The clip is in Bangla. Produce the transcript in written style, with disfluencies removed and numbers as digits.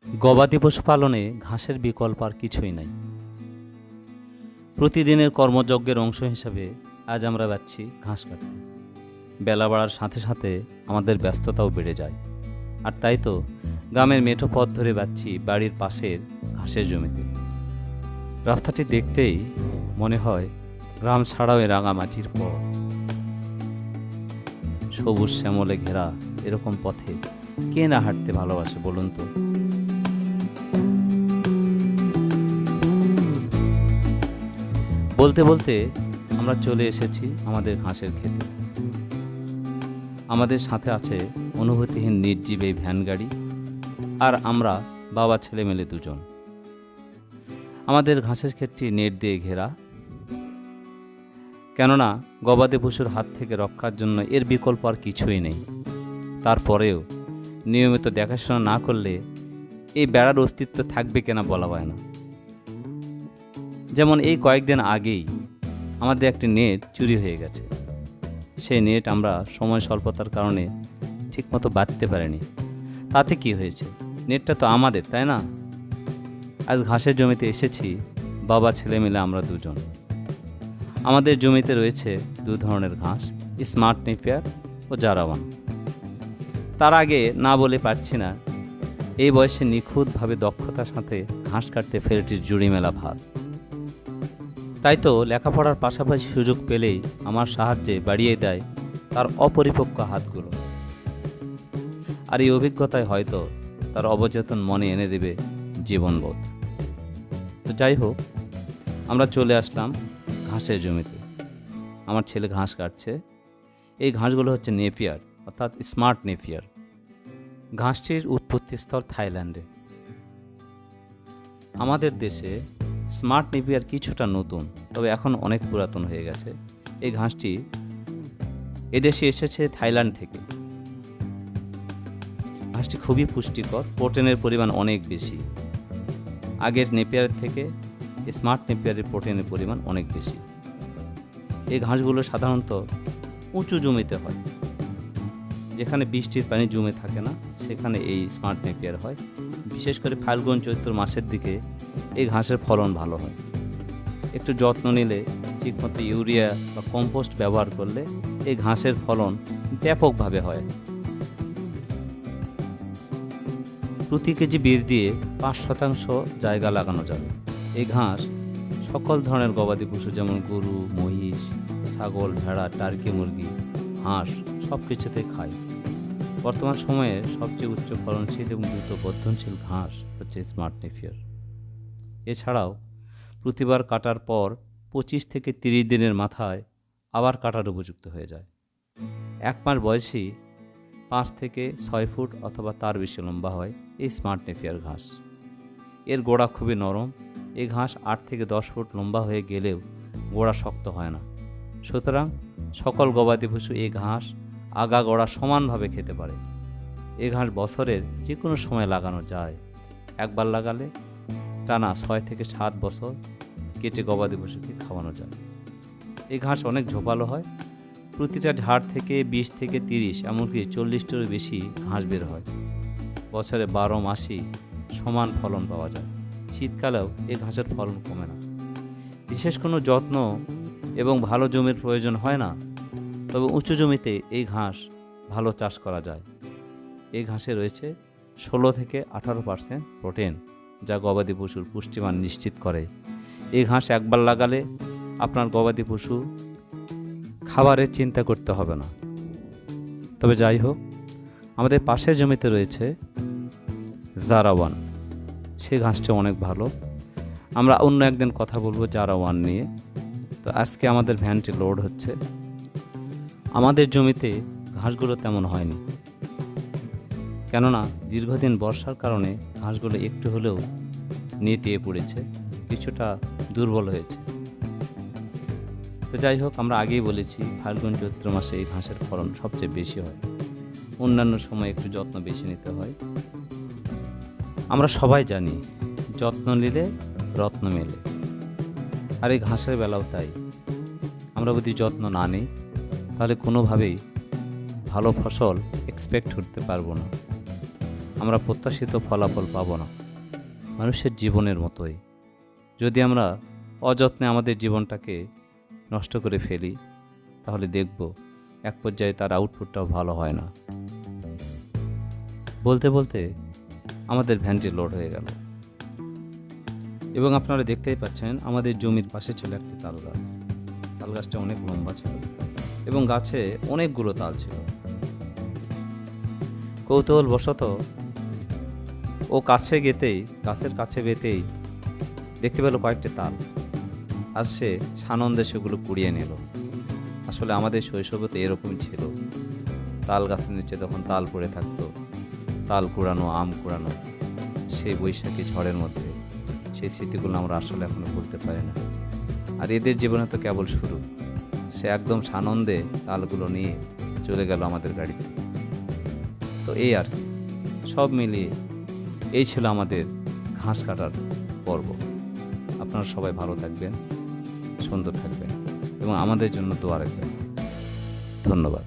গবাদি পশু পালনে ঘাসের বিকল্প আর কিছুই নাই। প্রতিদিনের কর্মযজ্ঞের অংশ হিসাবে আজ আমরা যাচ্ছি ঘাস কাটতে। বেলা বাড়ার সাথে সাথে আমাদের ব্যস্ততাও বেড়ে যায়। আর তাই তো গ্রামের মেঠো পথ ধরে যাচ্ছি বাড়ির পাশের ঘাসের জমিতে। রাস্তাটি দেখতেই মনে হয় গ্রাম ছাড়াও এ রাঙামাটির পথ। সবুজ শ্যামলে ঘেরা এরকম পথে কে না হাঁটতে ভালোবাসে বলুন তো। বলতে বলতে আমরা চলে এসেছি আমাদের ঘাসের ক্ষেতে। আমাদের সাথে আছে অনুভূতিহীন নির্জীব এই ভ্যান গাড়ি, আর আমরা বাবা ছেলে মেলে দুজন। আমাদের ঘাসের ক্ষেতটি নেট দিয়ে ঘেরা, কেননা গবাদি পশুর হাত থেকে রক্ষার জন্য এর বিকল্প আর কিছুই নেই। তারপরেও নিয়মিত দেখাশোনা না করলে এই বেড়ার অস্তিত্ব থাকবে কিনা বলা হয় না। যেমন এই কয়েকদিন আগেই আমাদের একটি নেট চুরি হয়ে গেছে। সেই নেট আমরা সময় স্বল্পতার কারণে ঠিকমতো বাঁধতে পারিনি। তাতে কি হয়েছে, নেটটা তো আমাদের, তাই না? আজ ঘাসের জমিতে এসেছি বাবা ছেলে মিলে আমরা দুজন। আমাদের জমিতে রয়েছে দু ধরনের ঘাস, স্মার্ট নেপিয়ার ও জারাওয়ান। তার আগে না বলে পারছি না, এই বয়সে নিখুঁতভাবে দক্ষতার সাথে ঘাস কাটতে ফেরেটির জুড়ি মেলা ভার। তাই তো লেখাপড়ার পাশাপাশি সুযোগ পেলেই আমার সাহায্যে বাড়িয়ে দেয় তার অপরিপক্ক হাতগুলো। আর এই অভিজ্ঞতায় হয়তো তার অবচেতন মনে এনে দেবে জীবনবোধ। তো যাই হোক, আমরা চলে আসলাম ঘাসের জমিতে। আমার ছেলে ঘাস কাটছে। এই ঘাসগুলো হচ্ছে নেপিয়ার, অর্থাৎ স্মার্ট নেপিয়ার। ঘাসটির উৎপত্তিস্থল থাইল্যান্ডে। আমাদের দেশে স্মার্ট নেপিয়ার কিছুটা নতুন, তবে এখন অনেক পুরাতন হয়ে গেছে। এই ঘাসটি এদেশে এসেছে থাইল্যান্ড থেকে। ঘাসটি খুবই পুষ্টিকর, প্রোটিনের পরিমাণ অনেক বেশি। আগের নেপিয়ারের থেকে স্মার্ট নেপিয়ারের প্রোটিনের পরিমাণ অনেক বেশি। এই ঘাসগুলো সাধারণত উঁচু জমিতে হয়, যেখানে বৃষ্টির পানি জমে থাকে না, সেখানে এই স্মার্ট নেপিয়ার হয়। বিশেষ করে ফাল্গুন চৈত্র মাসের দিকে এই ঘাসের ফলন ভালো হয়। একটু যত্ন নিলে, ঠিকমতো ইউরিয়া বা কম্পোস্ট ব্যবহার করলে এই ঘাসের ফলন ব্যাপকভাবে হয়। প্রতি কেজি বীজ দিয়ে 5% জায়গা লাগানো যাবে। এই ঘাস সকল ধরনের গবাদি পশু, যেমন গরু, মহিষ, ছাগল, ভেড়া, টার্কি, মুরগি, হাঁস সব কিছুতেই খায়। বর্তমান সময়ে সবচেয়ে উচ্চ ফলনশীল এবং দ্রুত বর্ধনশীল ঘাস হচ্ছে স্মার্ট নেপিয়ার। এছাড়াও প্রতিবার কাটার পর 25 থেকে 30 দিনের মাথায় আবার কাটার উপযুক্ত হয়ে যায়। 1 মাস বয়সী 5 থেকে 6 ফুট অথবা তার বেশি লম্বা হয় এই স্মার্ট নেপিয়ার ঘাস। এর গোড়া খুবই নরম। এই ঘাস 8 থেকে 10 ফুট লম্বা হয়ে গেলেও গোড়া শক্ত হয় না। সুতরাং সকল গবাদি পশু এই ঘাস আগা গোড়া সমানভাবে খেতে পারে। এই ঘাস বছরের যে কোনো সময় লাগানো যায়। একবার লাগালে টানা 6 থেকে 7 বছর কেটে গবাদি পশুকে খাওয়ানো যায়। এই ঘাস অনেক ঝোপালো হয়। প্রতিটা ঝাড় থেকে 20 থেকে 30, এমনকি 40টারও বেশি ঘাস বের হয়। বছরে 12 মাসই সমান ফলন পাওয়া যায়। শীতকালেও এই ঘাসের ফলন কমে না। বিশেষ কোনো যত্ন এবং ভালো জমির প্রয়োজন হয় না, তবে উঁচু জমিতে এই ঘাস ভালো চাষ করা যায়। এই ঘাসে রয়েছে 16 থেকে 18% প্রোটিন, যা গবাদি পশুর পুষ্টিমান নিশ্চিত করে। এই ঘাস একবার লাগালে আপনার গবাদি পশু খাবারের চিন্তা করতে হবে না। তবে যাই হোক, আমাদের পাশের জমিতে রয়েছে জারাওয়ান। সেই ঘাসটা অনেক ভালো। আমরা অন্য একদিন কথা বলবো জারাওয়ান নিয়ে। তো আজকে আমাদের ভ্যানটি লোড হচ্ছে। আমাদের জমিতে ঘাসগুলো তেমন হয়নি, কেননা দীর্ঘদিন বর্ষার কারণে ঘাসগুলো একটু হলেও নেতিয়ে পড়েছে, কিছুটা দুর্বল হয়েছে। তো যাই হোক, আমরা আগেই বলেছি ফাল্গুন চৈত্র মাসে এই ঘাসের ফলন সবচেয়ে বেশি হয়। অন্যান্য সময় একটু যত্ন বেশি নিতে হয়। আমরা সবাই জানি যত্ন নিলে রত্ন মেলে, আর এই ঘাসের বেলাও তাই। আমরা যদি যত্ন না নিই তাহলে কোনোভাবেই ভালো ফসল এক্সপেক্ট করতে পারবো না। আমরা প্রত্যাশিত ফলাফল পাব না। মানুষের জীবনের মতোই যদি আমরা অযত্নে আমাদের জীবনটাকে নষ্ট করে ফেলি, তাহলে দেখব এক পর্যায়ে তার আউটপুটটাও ভালো হয় না। বলতে বলতে আমাদের ভ্যানটি লোড হয়ে গেল এবং আপনারা দেখতেই পাচ্ছেন আমাদের জমির পাশে ছিল একটি তাল গাছ। তাল গাছটা অনেক লম্বা ছিল এবং গাছে অনেকগুলো তাল ছিল। কৌতূহলবশত ও গাছের কাছে যেতেই দেখতে পেল কয়েকটি তাল, আর সে সানন্দে সেগুলো কুড়িয়ে নিল। আসলে আমাদের শৈশবে তো এরকমই ছিল, তাল গাছের নিচে তখন তাল পড়ে থাকতো, তাল কুড়ানো, আম কুড়ানো, সেই বৈশাখী ঝড়ের মধ্যে সেই স্মৃতিগুলো আমরা আসলে এখনো ভুলতে পারি না। আর এদের জীবনে তো কেবল শুরু। সে একদম সানন্দে তালগুলো নিয়ে চলে গেল আমাদের গাড়িতে। তো এই আর কি, সব মিলিয়ে এই ছিল আমাদের ঘাস কাটার পর্ব। আপনারা সবাই ভালো থাকবেন, সুন্দর থাকবেন এবং আমাদের জন্য দোয়া রাখবেন। ধন্যবাদ।